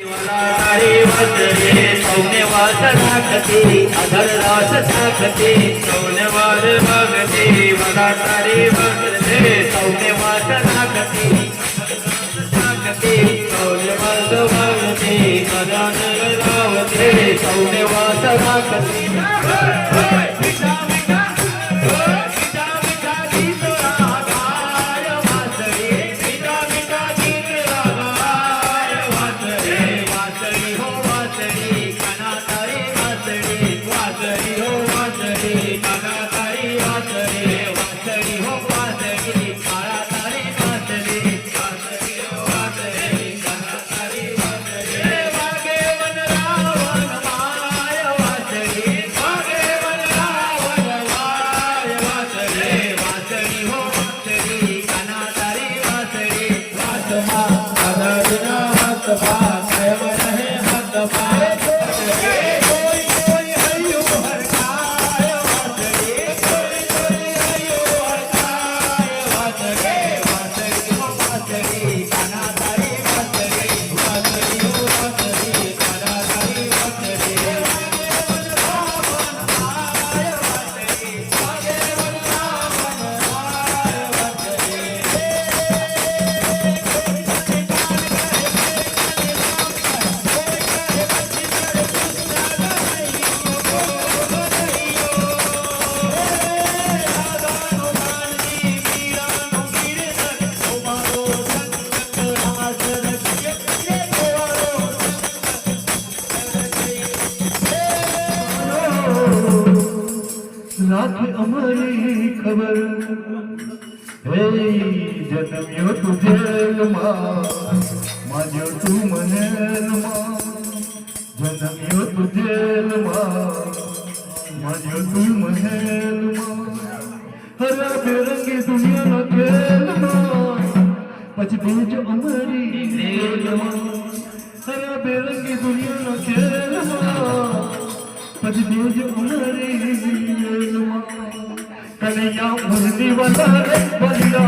तारे वाजले सौम्यवाद राखते अधर रास साखते सौम्यवाद भगते मला तारे वाजले सौम्यवाद राखते साखते सौम्यवाद भगते अधर रावते सौम्यवाद राखते रात अमरी खबर हे जन्म्यो तुझे माझ्यो तू म्हणेल जन्म्यो तुझे माझ्यो तू म्हणेल हरा बेरंगी दुनिया ना खेल पछबीज अमरी खेल हरा बेरंगी दुनिया ना खेल पछबीज अमरी कन्हैया मुरली वाला रे बलिया